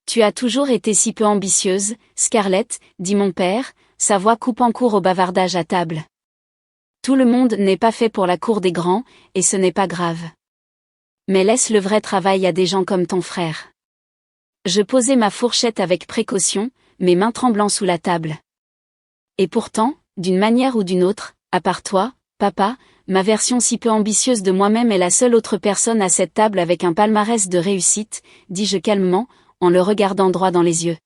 Tu as toujours été si peu ambitieuse, Scarlett, dit mon père, sa voix coupant court au bavardage à table. Tout le monde n'est pas fait pour la cour des grands, et ce n'est pas grave. Mais laisse le vrai travail à des gens comme ton frère. Je posai ma fourchette avec précaution, mes mains tremblant sous la table. Et pourtant, d'une manière ou d'une autre, à part toi, papa, ma version si peu ambitieuse de moi-même est la seule autre personne à cette table avec un palmarès de réussite, dis-je calmement, en le regardant droit dans les yeux.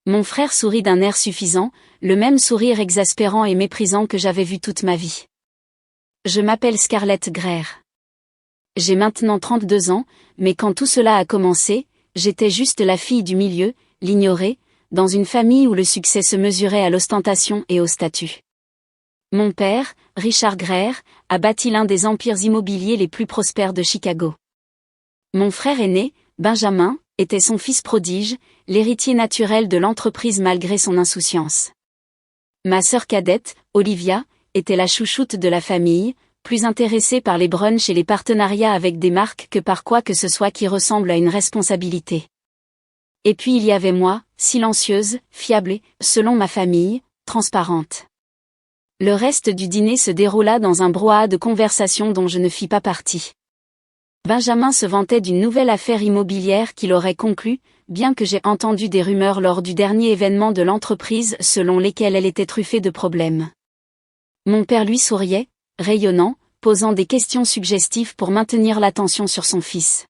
Mon frère sourit d'un air suffisant, le même sourire exaspérant et méprisant que j'avais vu toute ma vie. Je m'appelle Scarlett Greer. J'ai maintenant 32 ans, mais quand tout cela a commencé, j'étais juste la fille du milieu, l'ignorée, dans une famille où le succès se mesurait à l'ostentation et au statut. Mon père, Richard Greer, a bâti l'un des empires immobiliers les plus prospères de Chicago. Mon frère aîné, Benjamin, était son fils prodige, l'héritier naturel de l'entreprise malgré son insouciance. Ma sœur cadette, Olivia, était la chouchoute de la famille, plus intéressée par les brunchs et les partenariats avec des marques que par quoi que ce soit qui ressemble à une responsabilité. Et puis il y avait moi, silencieuse, fiable et, selon ma famille, transparente. Le reste du dîner se déroula dans un brouhaha de conversations dont je ne fis pas partie. Benjamin se vantait d'une nouvelle affaire immobilière qu'il aurait conclue, bien que j'ai entendu des rumeurs lors du dernier événement de l'entreprise selon lesquelles elle était truffée de problèmes. Mon père lui souriait, rayonnant, posant des questions suggestives pour maintenir l'attention sur son fils.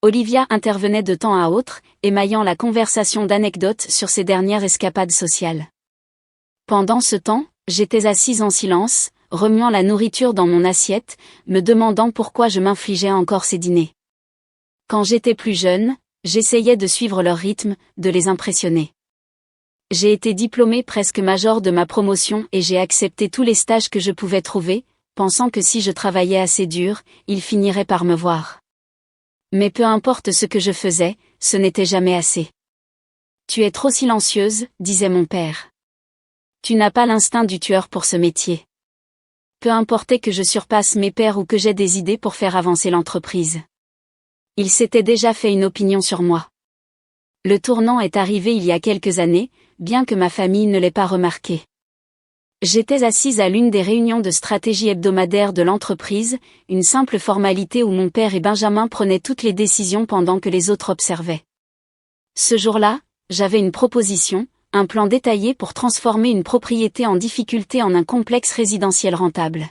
Olivia intervenait de temps à autre, émaillant la conversation d'anecdotes sur ses dernières escapades sociales. Pendant ce temps, j'étais assise en silence, remuant la nourriture dans mon assiette, me demandant pourquoi je m'infligeais encore ces dîners. Quand j'étais plus jeune, j'essayais de suivre leur rythme, de les impressionner. J'ai été diplômée presque major de ma promotion et j'ai accepté tous les stages que je pouvais trouver, pensant que si je travaillais assez dur, ils finiraient par me voir. Mais peu importe ce que je faisais, ce n'était jamais assez. Tu es trop silencieuse, disait mon père. Tu n'as pas l'instinct du tueur pour ce métier. Peu importait que je surpasse mes pairs ou que j'aie des idées pour faire avancer l'entreprise. Il s'était déjà fait une opinion sur moi. Le tournant est arrivé il y a quelques années, bien que ma famille ne l'ait pas remarqué. J'étais assise à l'une des réunions de stratégie hebdomadaire de l'entreprise, une simple formalité où mon père et Benjamin prenaient toutes les décisions pendant que les autres observaient. Ce jour-là, j'avais une proposition, un plan détaillé pour transformer une propriété en difficulté en un complexe résidentiel rentable.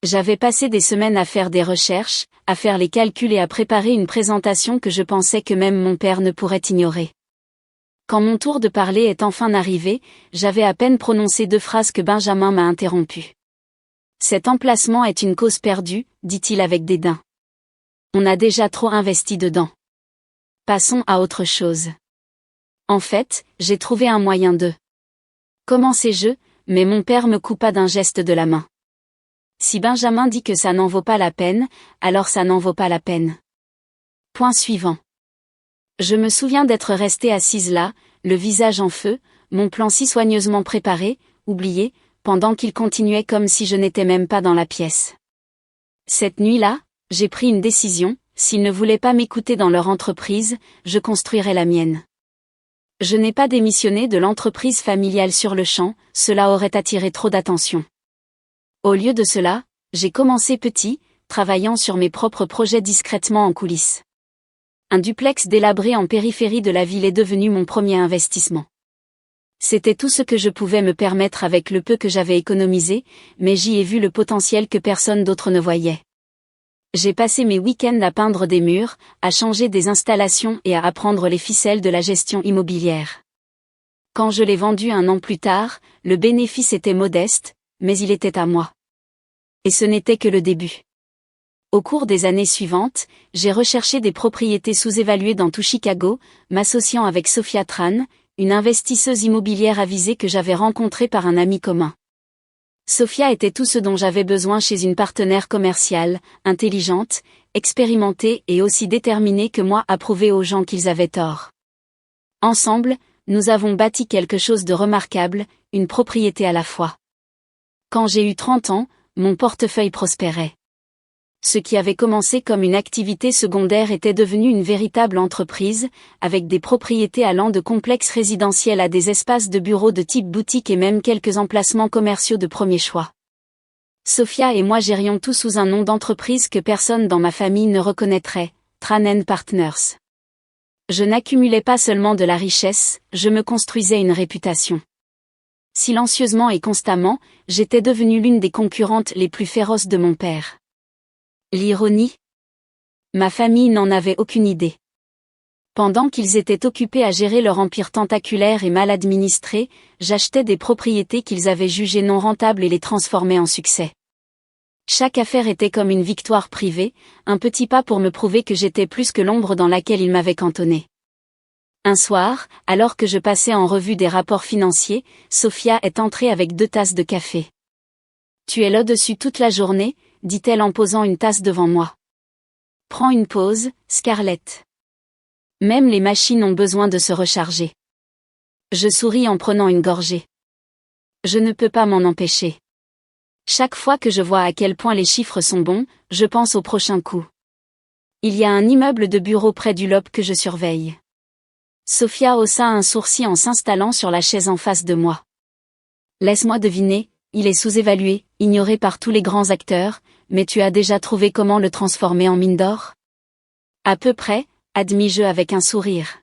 J'avais passé des semaines à faire des recherches, à faire les calculs et à préparer une présentation que je pensais que même mon père ne pourrait ignorer. Quand mon tour de parler est enfin arrivé, j'avais à peine prononcé 2 phrases que Benjamin m'a interrompu. Cet emplacement est une cause perdue, dit-il avec dédain. On a déjà trop investi dedans. Passons à autre chose. En fait, j'ai trouvé un moyen de. Commençai-je, mais mon père me coupa d'un geste de la main. Si Benjamin dit que ça n'en vaut pas la peine, alors ça n'en vaut pas la peine. Point suivant. Je me souviens d'être restée assise là, le visage en feu, mon plan si soigneusement préparé, oublié, pendant qu'il continuait comme si je n'étais même pas dans la pièce. Cette nuit-là, j'ai pris une décision, s'ils ne voulaient pas m'écouter dans leur entreprise, je construirais la mienne. Je n'ai pas démissionné de l'entreprise familiale sur le champ, cela aurait attiré trop d'attention. Au lieu de cela, j'ai commencé petit, travaillant sur mes propres projets discrètement en coulisses. Un duplex délabré en périphérie de la ville est devenu mon premier investissement. C'était tout ce que je pouvais me permettre avec le peu que j'avais économisé, mais j'y ai vu le potentiel que personne d'autre ne voyait. J'ai passé mes week-ends à peindre des murs, à changer des installations et à apprendre les ficelles de la gestion immobilière. Quand je l'ai vendu 1 an plus tard, le bénéfice était modeste, mais il était à moi. Et ce n'était que le début. Au cours des années suivantes, j'ai recherché des propriétés sous-évaluées dans tout Chicago, m'associant avec Sophia Tran, une investisseuse immobilière avisée que j'avais rencontrée par un ami commun. Sophia était tout ce dont j'avais besoin chez une partenaire commerciale, intelligente, expérimentée et aussi déterminée que moi à prouver aux gens qu'ils avaient tort. Ensemble, nous avons bâti quelque chose de remarquable, une propriété à la fois. Quand j'ai eu 30 ans, mon portefeuille prospérait. Ce qui avait commencé comme une activité secondaire était devenu une véritable entreprise, avec des propriétés allant de complexes résidentiels à des espaces de bureaux de type boutique et même quelques emplacements commerciaux de premier choix. Sophia et moi gérions tout sous un nom d'entreprise que personne dans ma famille ne reconnaîtrait, Tranen Partners. Je n'accumulais pas seulement de la richesse, je me construisais une réputation. Silencieusement et constamment, j'étais devenue l'une des concurrentes les plus féroces de mon père. L'ironie? Ma famille n'en avait aucune idée. Pendant qu'ils étaient occupés à gérer leur empire tentaculaire et mal administré, j'achetais des propriétés qu'ils avaient jugées non rentables et les transformais en succès. Chaque affaire était comme une victoire privée, un petit pas pour me prouver que j'étais plus que l'ombre dans laquelle ils m'avaient cantonné. Un soir, alors que je passais en revue des rapports financiers, Sophia est entrée avec 2 tasses de café. « Tu es là-dessus toute la journée ?» dit-elle en posant une tasse devant moi. « Prends une pause, Scarlett. Même les machines ont besoin de se recharger. » Je souris en prenant une gorgée. Je ne peux pas m'en empêcher. Chaque fois que je vois à quel point les chiffres sont bons, je pense au prochain coup. Il y a un immeuble de bureau près du lobe que je surveille. Sophia haussa un sourcil en s'installant sur la chaise en face de moi. Laisse-moi deviner, il est sous-évalué, ignoré par tous les grands acteurs, mais tu as déjà trouvé comment le transformer en mine d'or? À peu près, admis-je avec un sourire.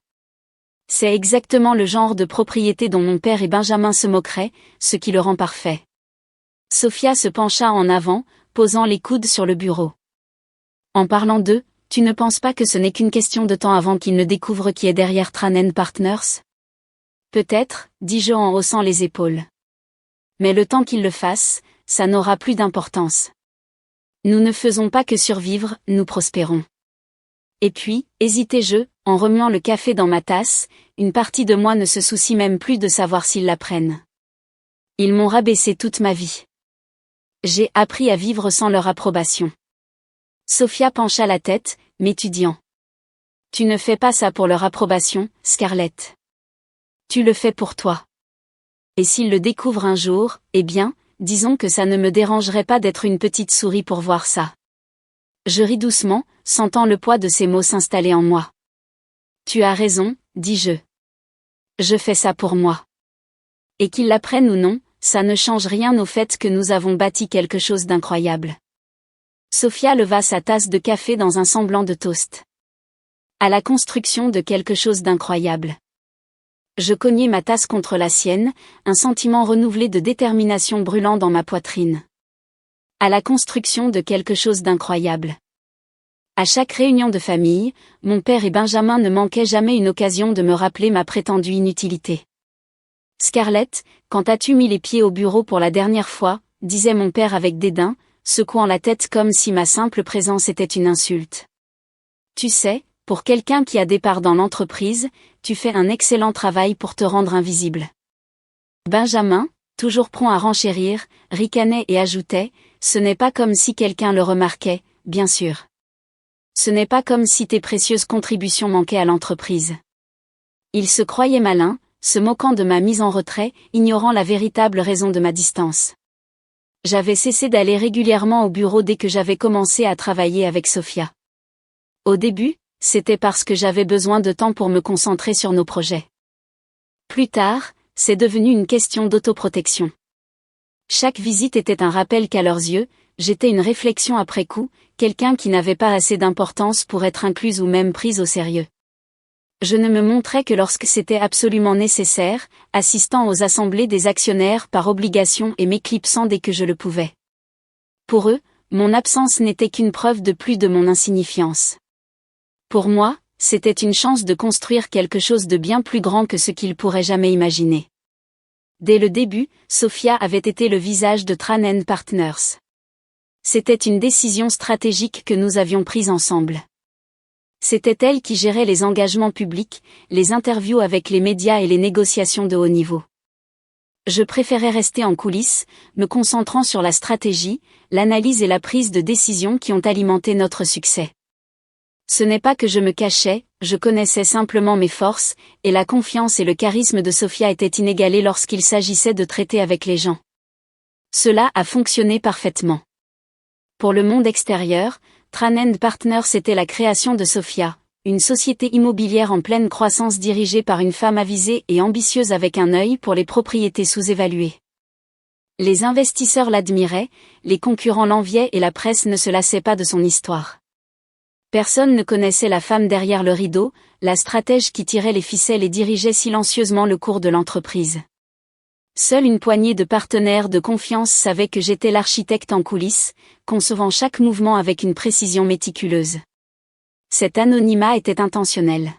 C'est exactement le genre de propriété dont mon père et Benjamin se moqueraient, ce qui le rend parfait. Sophia se pencha en avant, posant les coudes sur le bureau. En parlant d'eux, tu ne penses pas que ce n'est qu'une question de temps avant qu'ils ne découvrent qui est derrière Tranen Partners? Peut-être, dis-je en haussant les épaules. Mais le temps qu'ils le fassent, ça n'aura plus d'importance. Nous ne faisons pas que survivre, nous prospérons. Et puis, hésitai-je, en remuant le café dans ma tasse, une partie de moi ne se soucie même plus de savoir s'ils l'apprennent. Ils m'ont rabaissé toute ma vie. J'ai appris à vivre sans leur approbation. Sophia pencha la tête, m'étudiant. Tu ne fais pas ça pour leur approbation, Scarlett. Tu le fais pour toi. Et s'ils le découvrent un jour, eh bien, disons que ça ne me dérangerait pas d'être une petite souris pour voir ça. Je ris doucement, sentant le poids de ces mots s'installer en moi. Tu as raison, dis-je. Je fais ça pour moi. Et qu'ils l'apprennent ou non, ça ne change rien au fait que nous avons bâti quelque chose d'incroyable. Sophia leva sa tasse de café dans un semblant de toast. À la construction de quelque chose d'incroyable. Je cognai ma tasse contre la sienne, un sentiment renouvelé de détermination brûlant dans ma poitrine. À la construction de quelque chose d'incroyable. À chaque réunion de famille, mon père et Benjamin ne manquaient jamais une occasion de me rappeler ma prétendue inutilité. Scarlett, quand as-tu mis les pieds au bureau pour la dernière fois, disait mon père avec dédain, secouant la tête comme si ma simple présence était une insulte. Tu sais, pour quelqu'un qui a des parts dans l'entreprise, tu fais un excellent travail pour te rendre invisible. Benjamin, toujours prompt à renchérir, ricanait et ajoutait, ce n'est pas comme si quelqu'un le remarquait, bien sûr. Ce n'est pas comme si tes précieuses contributions manquaient à l'entreprise. Il se croyait malin, se moquant de ma mise en retrait, ignorant la véritable raison de ma distance. J'avais cessé d'aller régulièrement au bureau dès que j'avais commencé à travailler avec Sophia. Au début, c'était parce que j'avais besoin de temps pour me concentrer sur nos projets. Plus tard, c'est devenu une question d'autoprotection. Chaque visite était un rappel qu'à leurs yeux, j'étais une réflexion après coup, quelqu'un qui n'avait pas assez d'importance pour être incluse ou même prise au sérieux. Je ne me montrais que lorsque c'était absolument nécessaire, assistant aux assemblées des actionnaires par obligation et m'éclipsant dès que je le pouvais. Pour eux, mon absence n'était qu'une preuve de plus de mon insignifiance. Pour moi, c'était une chance de construire quelque chose de bien plus grand que ce qu'ils pourraient jamais imaginer. Dès le début, Sophia avait été le visage de Tranen Partners. C'était une décision stratégique que nous avions prise ensemble. C'était elle qui gérait les engagements publics, les interviews avec les médias et les négociations de haut niveau. Je préférais rester en coulisses, me concentrant sur la stratégie, l'analyse et la prise de décision qui ont alimenté notre succès. Ce n'est pas que je me cachais, je connaissais simplement mes forces, et la confiance et le charisme de Sophia étaient inégalés lorsqu'il s'agissait de traiter avec les gens. Cela a fonctionné parfaitement. Pour le monde extérieur, Tran & Partners était la création de Sophia, une société immobilière en pleine croissance dirigée par une femme avisée et ambitieuse avec un œil pour les propriétés sous-évaluées. Les investisseurs l'admiraient, les concurrents l'enviaient et la presse ne se lassait pas de son histoire. Personne ne connaissait la femme derrière le rideau, la stratège qui tirait les ficelles et dirigeait silencieusement le cours de l'entreprise. Seule une poignée de partenaires de confiance savait que j'étais l'architecte en coulisses, concevant chaque mouvement avec une précision méticuleuse. Cet anonymat était intentionnel.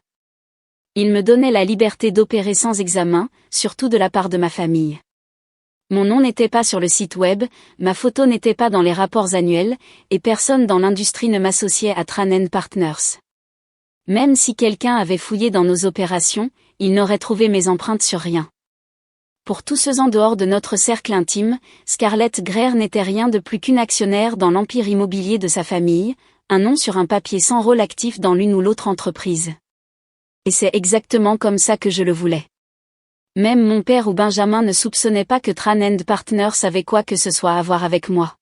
Il me donnait la liberté d'opérer sans examen, surtout de la part de ma famille. Mon nom n'était pas sur le site web, ma photo n'était pas dans les rapports annuels, et personne dans l'industrie ne m'associait à Tran & Partners. Même si quelqu'un avait fouillé dans nos opérations, il n'aurait trouvé mes empreintes sur rien. Pour tous ceux en dehors de notre cercle intime, Scarlett Greer n'était rien de plus qu'une actionnaire dans l'empire immobilier de sa famille, un nom sur un papier sans rôle actif dans l'une ou l'autre entreprise. Et c'est exactement comme ça que je le voulais. Même mon père ou Benjamin ne soupçonnaient pas que Tran & Partners avait quoi que ce soit à voir avec moi.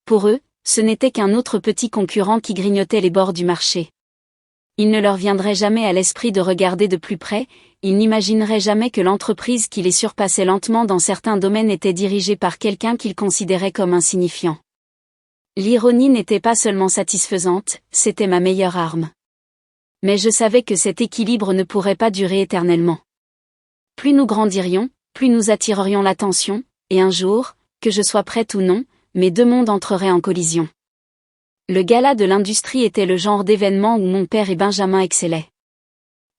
Pour eux, ce n'était qu'un autre petit concurrent qui grignotait les bords du marché. Il ne leur viendrait jamais à l'esprit de regarder de plus près, ils n'imagineraient jamais que l'entreprise qui les surpassait lentement dans certains domaines était dirigée par quelqu'un qu'ils considéraient comme insignifiant. L'ironie n'était pas seulement satisfaisante, c'était ma meilleure arme. Mais je savais que cet équilibre ne pourrait pas durer éternellement. Plus nous grandirions, plus nous attirerions l'attention, et un jour, que je sois prête ou non, mes deux mondes entreraient en collision. Le gala de l'industrie était le genre d'événement où mon père et Benjamin excellaient.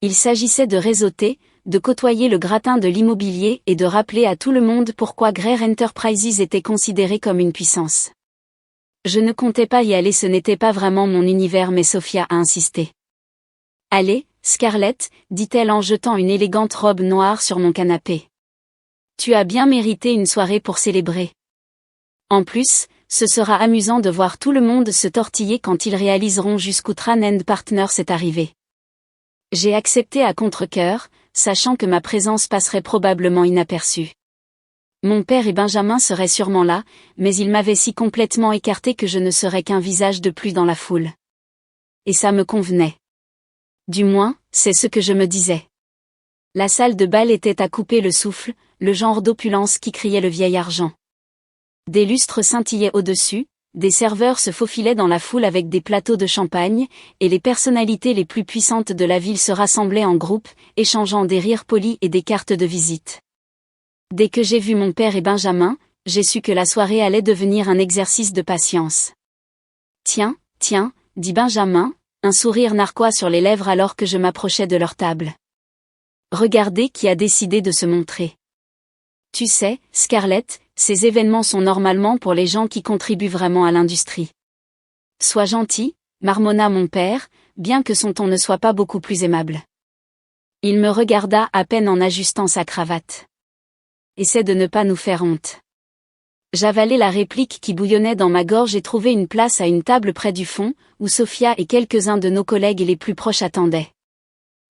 Il s'agissait de réseauter, de côtoyer le gratin de l'immobilier et de rappeler à tout le monde pourquoi Greer Enterprises était considéré comme une puissance. Je ne comptais pas y aller, ce n'était pas vraiment mon univers, mais Sophia a insisté. « Allez, Scarlett, dit-elle en jetant une élégante robe noire sur mon canapé. Tu as bien mérité une soirée pour célébrer. En plus, ce sera amusant de voir tout le monde se tortiller quand ils réaliseront jusqu'où Tran & Partners est arrivé. » J'ai accepté à contre-cœur, sachant que ma présence passerait probablement inaperçue. Mon père et Benjamin seraient sûrement là, mais ils m'avaient si complètement écarté que je ne serais qu'un visage de plus dans la foule. Et ça me convenait. Du moins, c'est ce que je me disais. La salle de bal était à couper le souffle, le genre d'opulence qui criait le vieil argent. Des lustres scintillaient au-dessus, des serveurs se faufilaient dans la foule avec des plateaux de champagne, et les personnalités les plus puissantes de la ville se rassemblaient en groupe, échangeant des rires polis et des cartes de visite. Dès que j'ai vu mon père et Benjamin, j'ai su que la soirée allait devenir un exercice de patience. « Tiens, dit Benjamin, un sourire narquois sur les lèvres alors que je m'approchais de leur table. Regardez qui a décidé de se montrer. Tu sais, Scarlett, ces événements sont normalement pour les gens qui contribuent vraiment à l'industrie. Sois gentil, marmonna mon père, bien que son ton ne soit pas beaucoup plus aimable. Il me regarda à peine en ajustant sa cravate. Essaie de ne pas nous faire honte. J'avalai la réplique qui bouillonnait dans ma gorge et trouvai une place à une table près du fond, où Sophia et quelques-uns de nos collègues les plus proches attendaient.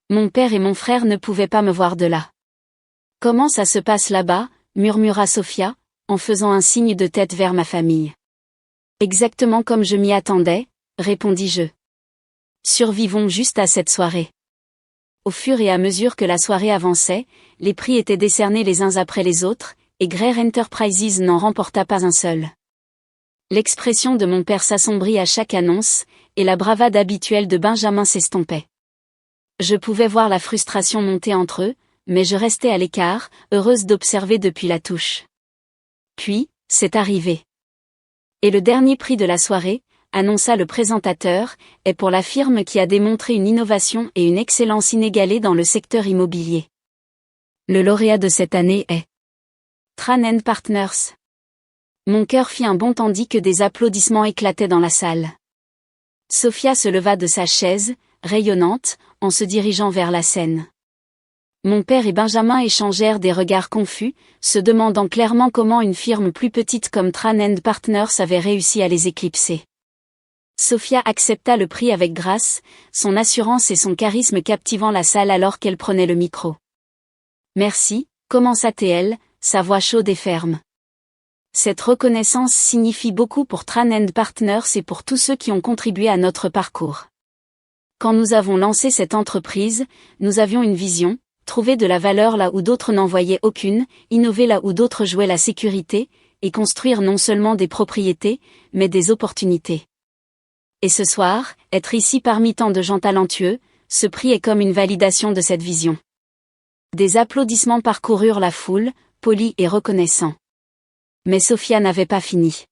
Mon père et mon frère ne pouvaient pas me voir de là. « Comment ça se passe là-bas » murmura Sophia, en faisant un signe de tête vers ma famille. « Exactement comme je m'y attendais, » répondis-je. « Survivons juste à cette soirée. » Au fur et à mesure que la soirée avançait, les prix étaient décernés les uns après les autres, et Greer Enterprises n'en remporta pas un seul. L'expression de mon père s'assombrit à chaque annonce, et la bravade habituelle de Benjamin s'estompait. Je pouvais voir la frustration monter entre eux, mais je restais à l'écart, heureuse d'observer depuis la touche. Puis, c'est arrivé. Et le dernier prix de la soirée, annonça le présentateur, est pour la firme qui a démontré une innovation et une excellence inégalée dans le secteur immobilier. Le lauréat de cette année est Tran & Partners. Mon cœur fit un bond tandis que des applaudissements éclataient dans la salle. Sophia se leva de sa chaise, rayonnante, en se dirigeant vers la scène. Mon père et Benjamin échangèrent des regards confus, se demandant clairement comment une firme plus petite comme Tran & Partners avait réussi à les éclipser. Sophia accepta le prix avec grâce, son assurance et son charisme captivant la salle alors qu'elle prenait le micro. « Merci » commença-t-elle, sa voix chaude et ferme. Cette reconnaissance signifie beaucoup pour Tran & Partners et pour tous ceux qui ont contribué à notre parcours. Quand nous avons lancé cette entreprise, nous avions une vision, trouver de la valeur là où d'autres n'en voyaient aucune, innover là où d'autres jouaient la sécurité, et construire non seulement des propriétés, mais des opportunités. Et ce soir, être ici parmi tant de gens talentueux, ce prix est comme une validation de cette vision. Des applaudissements parcoururent la foule, polis et reconnaissants. Mais Sophia n'avait pas fini.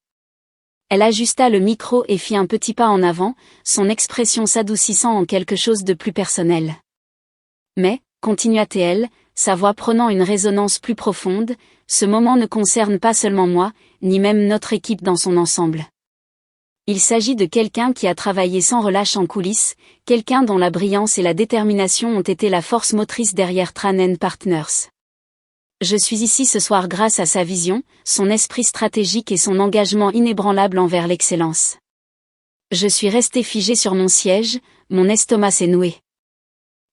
Elle ajusta le micro et fit un petit pas en avant, son expression s'adoucissant en quelque chose de plus personnel. Mais, continua-t-elle, sa voix prenant une résonance plus profonde, ce moment ne concerne pas seulement moi, ni même notre équipe dans son ensemble. Il s'agit de quelqu'un qui a travaillé sans relâche en coulisses, quelqu'un dont la brillance et la détermination ont été la force motrice derrière Tran & Partners. Je suis ici ce soir grâce à sa vision, son esprit stratégique et son engagement inébranlable envers l'excellence. Je suis resté figé sur mon siège, mon estomac s'est noué.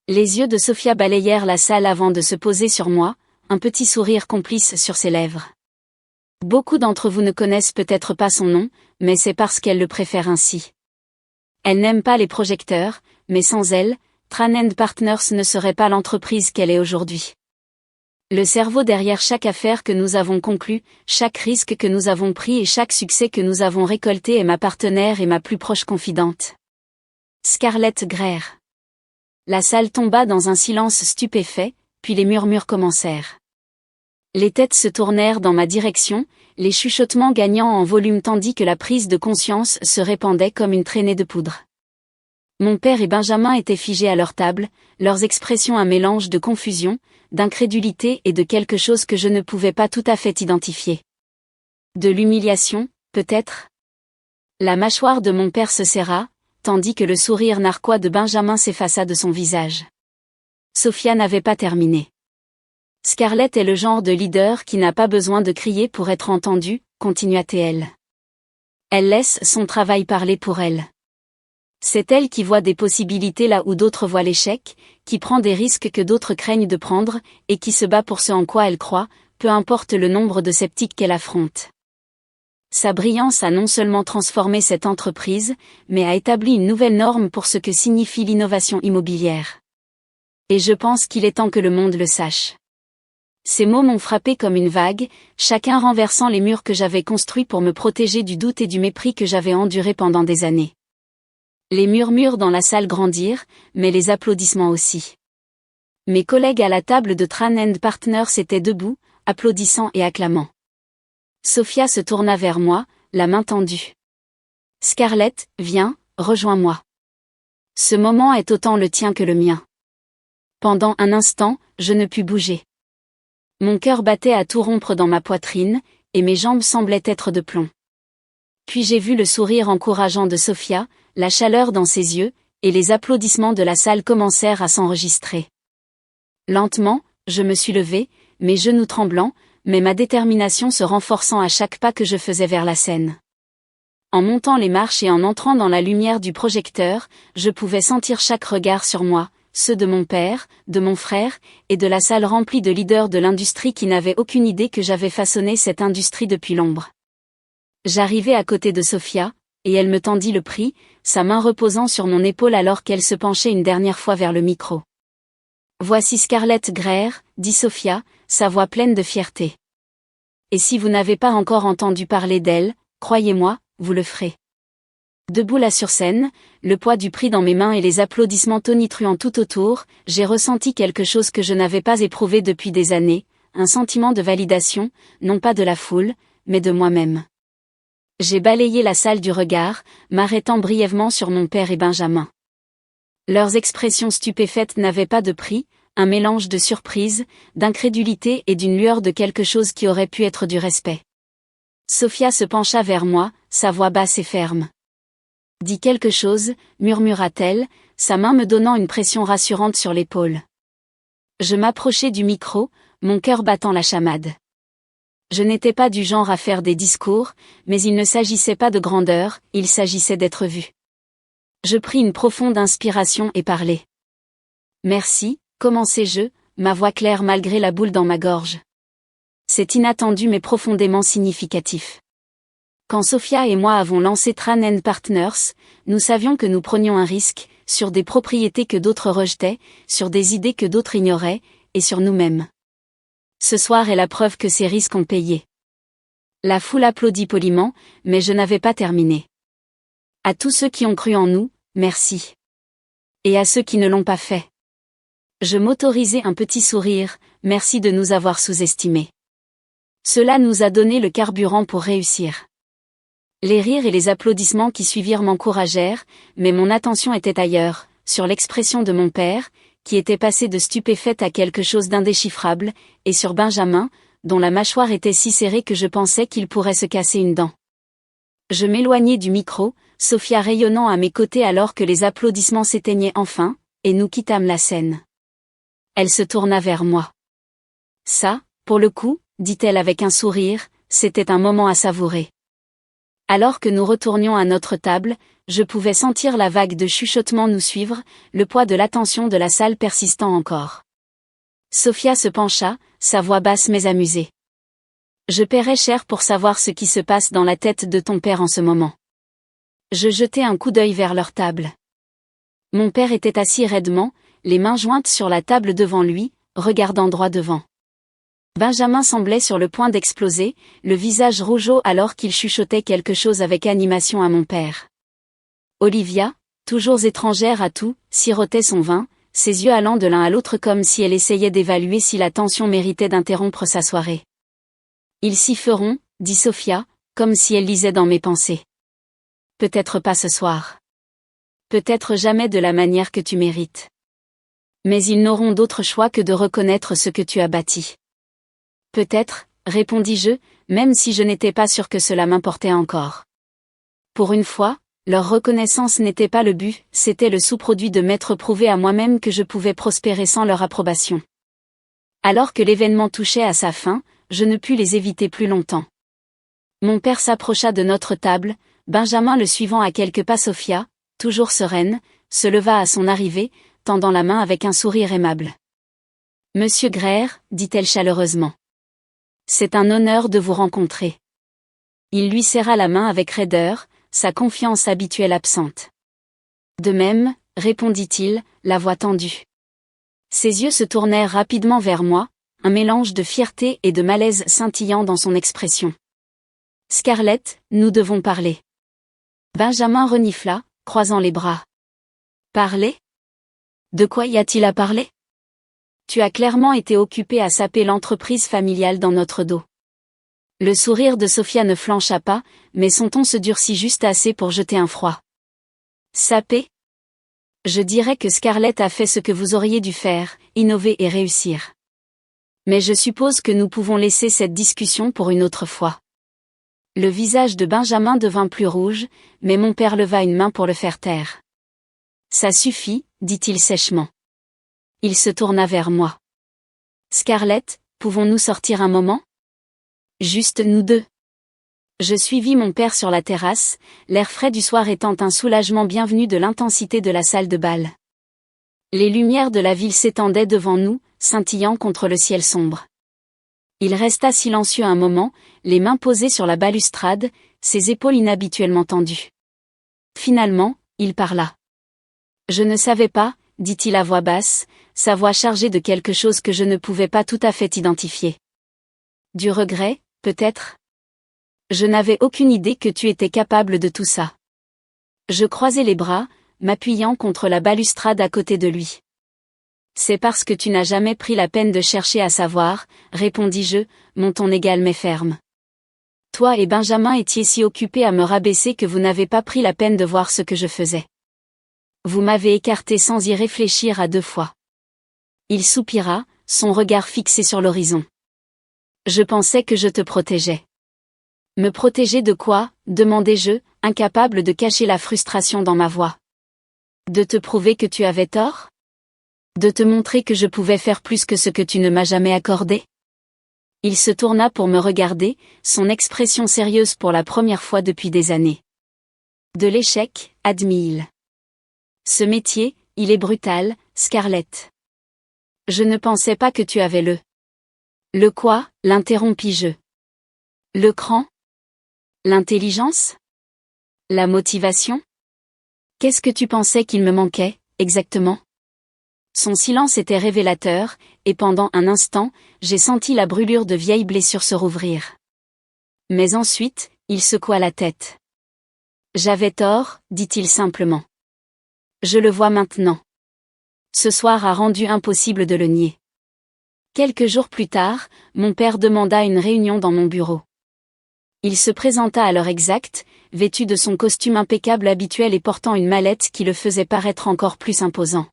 Les yeux de Sophia balayèrent la salle avant de se poser sur moi, un petit sourire complice sur ses lèvres. Beaucoup d'entre vous ne connaissent peut-être pas son nom, mais c'est parce qu'elle le préfère ainsi. Elle n'aime pas les projecteurs, mais sans elle, Tran & Partners ne serait pas l'entreprise qu'elle est aujourd'hui. Le cerveau derrière chaque affaire que nous avons conclue, chaque risque que nous avons pris et chaque succès que nous avons récolté est ma partenaire et ma plus proche confidente. Scarlett Greer. La salle tomba dans un silence stupéfait, puis les murmures commencèrent. Les têtes se tournèrent dans ma direction, les chuchotements gagnant en volume tandis que la prise de conscience se répandait comme une traînée de poudre. Mon père et Benjamin étaient figés à leur table, leurs expressions un mélange de confusion, d'incrédulité et de quelque chose que je ne pouvais pas tout à fait identifier. De l'humiliation, peut-être? La mâchoire de mon père se serra, tandis que le sourire narquois de Benjamin s'effaça de son visage. Sophia n'avait pas terminé. Scarlett est le genre de leader qui n'a pas besoin de crier pour être entendue, continua-t-elle. Elle laisse son travail parler pour elle. C'est elle qui voit des possibilités là où d'autres voient l'échec, qui prend des risques que d'autres craignent de prendre, et qui se bat pour ce en quoi elle croit, peu importe le nombre de sceptiques qu'elle affronte. Sa brillance a non seulement transformé cette entreprise, mais a établi une nouvelle norme pour ce que signifie l'innovation immobilière. Et je pense qu'il est temps que le monde le sache. Ces mots m'ont frappé comme une vague, chacun renversant les murs que j'avais construits pour me protéger du doute et du mépris que j'avais enduré pendant des années. Les murmures dans la salle grandirent, mais les applaudissements aussi. Mes collègues à la table de Tran & Partners étaient debout, applaudissant et acclamant. Sophia se tourna vers moi, la main tendue. « Scarlett, viens, rejoins-moi. Ce moment est autant le tien que le mien. » Pendant un instant, je ne pus bouger. Mon cœur battait à tout rompre dans ma poitrine, et mes jambes semblaient être de plomb. Puis j'ai vu le sourire encourageant de Sophia, la chaleur dans ses yeux, et les applaudissements de la salle commencèrent à s'enregistrer. Lentement, je me suis levée, mes genoux tremblants, mais ma détermination se renforçant à chaque pas que je faisais vers la scène. En montant les marches et en entrant dans la lumière du projecteur, je pouvais sentir chaque regard sur moi, ceux de mon père, de mon frère, et de la salle remplie de leaders de l'industrie qui n'avaient aucune idée que j'avais façonné cette industrie depuis l'ombre. J'arrivai à côté de Sophia, et elle me tendit le prix, sa main reposant sur mon épaule alors qu'elle se penchait une dernière fois vers le micro. « Voici Scarlett Greer, » dit Sophia, sa voix pleine de fierté. « Et si vous n'avez pas encore entendu parler d'elle, croyez-moi, vous le ferez. » Debout là sur scène, le poids du prix dans mes mains et les applaudissements tonitruants tout autour, j'ai ressenti quelque chose que je n'avais pas éprouvé depuis des années, un sentiment de validation, non pas de la foule, mais de moi-même. J'ai balayé la salle du regard, m'arrêtant brièvement sur mon père et Benjamin. Leurs expressions stupéfaites n'avaient pas de prix, un mélange de surprise, d'incrédulité et d'une lueur de quelque chose qui aurait pu être du respect. Sophia se pencha vers moi, sa voix basse et ferme. « Dis quelque chose », murmura-t-elle, sa main me donnant une pression rassurante sur l'épaule. Je m'approchai du micro, mon cœur battant la chamade. Je n'étais pas du genre à faire des discours, mais il ne s'agissait pas de grandeur, il s'agissait d'être vu. Je pris une profonde inspiration et parlai. « Merci », commençai-je, ma voix claire malgré la boule dans ma gorge. C'est inattendu mais profondément significatif. Quand Sophia et moi avons lancé Tran & Partners, nous savions que nous prenions un risque, sur des propriétés que d'autres rejetaient, sur des idées que d'autres ignoraient, et sur nous-mêmes. Ce soir est la preuve que ces risques ont payé. La foule applaudit poliment, mais je n'avais pas terminé. À tous ceux qui ont cru en nous, merci. Et à ceux qui ne l'ont pas fait. Je m'autorisai un petit sourire, merci de nous avoir sous-estimés. Cela nous a donné le carburant pour réussir. Les rires et les applaudissements qui suivirent m'encouragèrent, mais mon attention était ailleurs, sur l'expression de mon père, qui était passé de stupéfaite à quelque chose d'indéchiffrable, et sur Benjamin, dont la mâchoire était si serrée que je pensais qu'il pourrait se casser une dent. Je m'éloignai du micro, Sophia rayonnant à mes côtés alors que les applaudissements s'éteignaient enfin, et nous quittâmes la scène. Elle se tourna vers moi. Ça, pour le coup, dit-elle avec un sourire, c'était un moment à savourer. Alors que nous retournions à notre table, je pouvais sentir la vague de chuchotements nous suivre, le poids de l'attention de la salle persistant encore. Sophia se pencha, sa voix basse mais amusée. Je paierais cher pour savoir ce qui se passe dans la tête de ton père en ce moment. Je jetai un coup d'œil vers leur table. Mon père était assis raidement, les mains jointes sur la table devant lui, regardant droit devant. Benjamin semblait sur le point d'exploser, le visage rougeau alors qu'il chuchotait quelque chose avec animation à mon père. Olivia, toujours étrangère à tout, sirotait son vin, ses yeux allant de l'un à l'autre comme si elle essayait d'évaluer si la tension méritait d'interrompre sa soirée. Ils s'y feront, dit Sophia, comme si elle lisait dans mes pensées. Peut-être pas ce soir. Peut-être jamais de la manière que tu mérites. Mais ils n'auront d'autre choix que de reconnaître ce que tu as bâti. Peut-être, répondis-je, même si je n'étais pas sûr que cela m'importait encore. Pour une fois, leur reconnaissance n'était pas le but, c'était le sous-produit de m'être prouvé à moi-même que je pouvais prospérer sans leur approbation. Alors que l'événement touchait à sa fin, je ne pus les éviter plus longtemps. Mon père s'approcha de notre table, Benjamin le suivant à quelques pas. Sophia, toujours sereine, se leva à son arrivée, tendant la main avec un sourire aimable. Monsieur Greer, dit-elle chaleureusement. C'est un honneur de vous rencontrer. Il lui serra la main avec raideur, sa confiance habituelle absente. De même, répondit-il, la voix tendue. Ses yeux se tournèrent rapidement vers moi, un mélange de fierté et de malaise scintillant dans son expression. Scarlett, nous devons parler. Benjamin renifla, croisant les bras. Parler ? De quoi y a-t-il à parler ? Tu as clairement été occupé à saper l'entreprise familiale dans notre dos. Le sourire de Sophia ne flancha pas, mais son ton se durcit juste assez pour jeter un froid. Saper ? Je dirais que Scarlett a fait ce que vous auriez dû faire, innover et réussir. Mais je suppose que nous pouvons laisser cette discussion pour une autre fois. Le visage de Benjamin devint plus rouge, mais mon père leva une main pour le faire taire. Ça suffit, dit-il sèchement. Il se tourna vers moi. Scarlett, pouvons-nous sortir un moment ? Juste nous deux. Je suivis mon père sur la terrasse, l'air frais du soir étant un soulagement bienvenu de l'intensité de la salle de bal. Les lumières de la ville s'étendaient devant nous, scintillant contre le ciel sombre. Il resta silencieux un moment, les mains posées sur la balustrade, ses épaules inhabituellement tendues. Finalement, il parla. Je ne savais pas, dit-il à voix basse, sa voix chargée de quelque chose que je ne pouvais pas tout à fait identifier. Du regret, peut-être ? Je n'avais aucune idée que tu étais capable de tout ça. Je croisai les bras, m'appuyant contre la balustrade à côté de lui. C'est parce que tu n'as jamais pris la peine de chercher à savoir, répondis-je, mon ton égal mais ferme. Toi et Benjamin étiez si occupés à me rabaisser que vous n'avez pas pris la peine de voir ce que je faisais. Vous m'avez écarté sans y réfléchir à deux fois. Il soupira, son regard fixé sur l'horizon. Je pensais que je te protégeais. Me protéger de quoi ? Demandai-je, incapable de cacher la frustration dans ma voix. De te prouver que tu avais tort ? De te montrer que je pouvais faire plus que ce que tu ne m'as jamais accordé ? Il se tourna pour me regarder, son expression sérieuse pour la première fois depuis des années. De l'échec, admit-il. Ce métier, il est brutal, Scarlett. Je ne pensais pas que tu avais le Le quoi, l'interrompis-je. Le cran? L'intelligence? La motivation? Qu'est-ce que tu pensais qu'il me manquait, exactement? Son silence était révélateur, et pendant un instant, j'ai senti la brûlure de vieilles blessures se rouvrir. Mais ensuite, il secoua la tête. J'avais tort, dit-il simplement. Je le vois maintenant. Ce soir a rendu impossible de le nier. Quelques jours plus tard, mon père demanda une réunion dans mon bureau. Il se présenta à l'heure exacte, vêtu de son costume impeccable habituel et portant une mallette qui le faisait paraître encore plus imposant.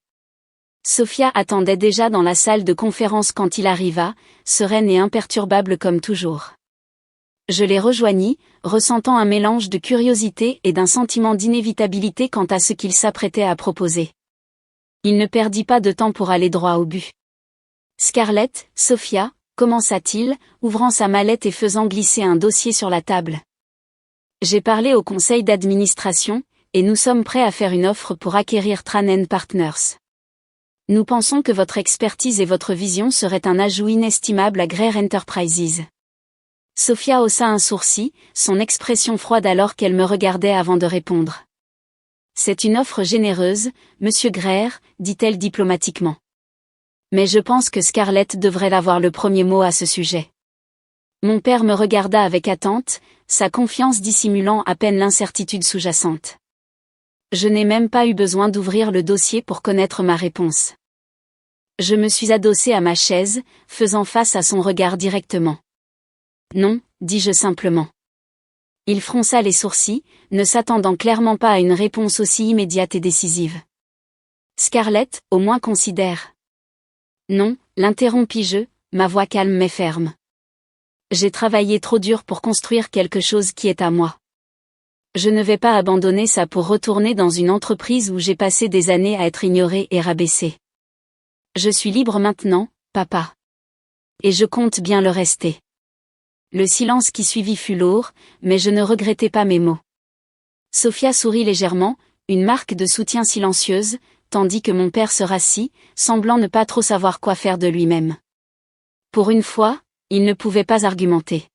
Sophia attendait déjà dans la salle de conférence quand il arriva, sereine et imperturbable comme toujours. Je les rejoignis, ressentant un mélange de curiosité et d'un sentiment d'inévitabilité quant à ce qu'il s'apprêtait à proposer. Il ne perdit pas de temps pour aller droit au but. Scarlett, Sophia, commença-t-il, ouvrant sa mallette et faisant glisser un dossier sur la table. J'ai parlé au conseil d'administration, et nous sommes prêts à faire une offre pour acquérir Tranen Partners. Nous pensons que votre expertise et votre vision seraient un ajout inestimable à Greer Enterprises. Sophia haussa un sourcil, son expression froide alors qu'elle me regardait avant de répondre. C'est une offre généreuse, monsieur Greer, dit-elle diplomatiquement. Mais je pense que Scarlett devrait avoir le premier mot à ce sujet. Mon père me regarda avec attente, sa confiance dissimulant à peine l'incertitude sous-jacente. Je n'ai même pas eu besoin d'ouvrir le dossier pour connaître ma réponse. Je me suis adossée à ma chaise, faisant face à son regard directement. Non, dis-je simplement. Il fronça les sourcils, ne s'attendant clairement pas à une réponse aussi immédiate et décisive. Scarlett, au moins considère. Non, l'interrompis-je, ma voix calme mais ferme. J'ai travaillé trop dur pour construire quelque chose qui est à moi. Je ne vais pas abandonner ça pour retourner dans une entreprise où j'ai passé des années à être ignorée et rabaissée. Je suis libre maintenant, papa. Et je compte bien le rester. Le silence qui suivit fut lourd, mais je ne regrettais pas mes mots. Sophia sourit légèrement, une marque de soutien silencieuse, tandis que mon père se rassit, semblant ne pas trop savoir quoi faire de lui-même. Pour une fois, il ne pouvait pas argumenter.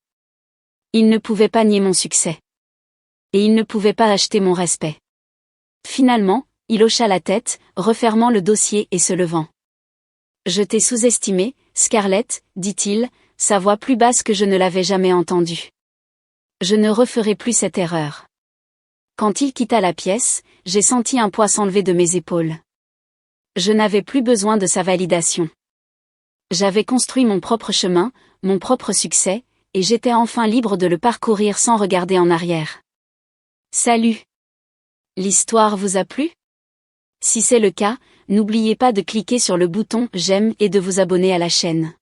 Il ne pouvait pas nier mon succès. Et il ne pouvait pas acheter mon respect. Finalement, il hocha la tête, refermant le dossier et se levant. Je t'ai sous-estimé, Scarlett, dit-il, sa voix plus basse que je ne l'avais jamais entendue. Je ne referai plus cette erreur. Quand il quitta la pièce, j'ai senti un poids s'enlever de mes épaules. Je n'avais plus besoin de sa validation. J'avais construit mon propre chemin, mon propre succès, et j'étais enfin libre de le parcourir sans regarder en arrière. Salut! L'histoire vous a plu? Si c'est le cas, n'oubliez pas de cliquer sur le bouton « J'aime » et de vous abonner à la chaîne.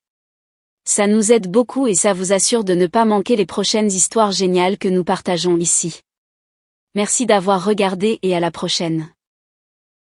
Ça nous aide beaucoup et ça vous assure de ne pas manquer les prochaines histoires géniales que nous partageons ici. Merci d'avoir regardé et à la prochaine.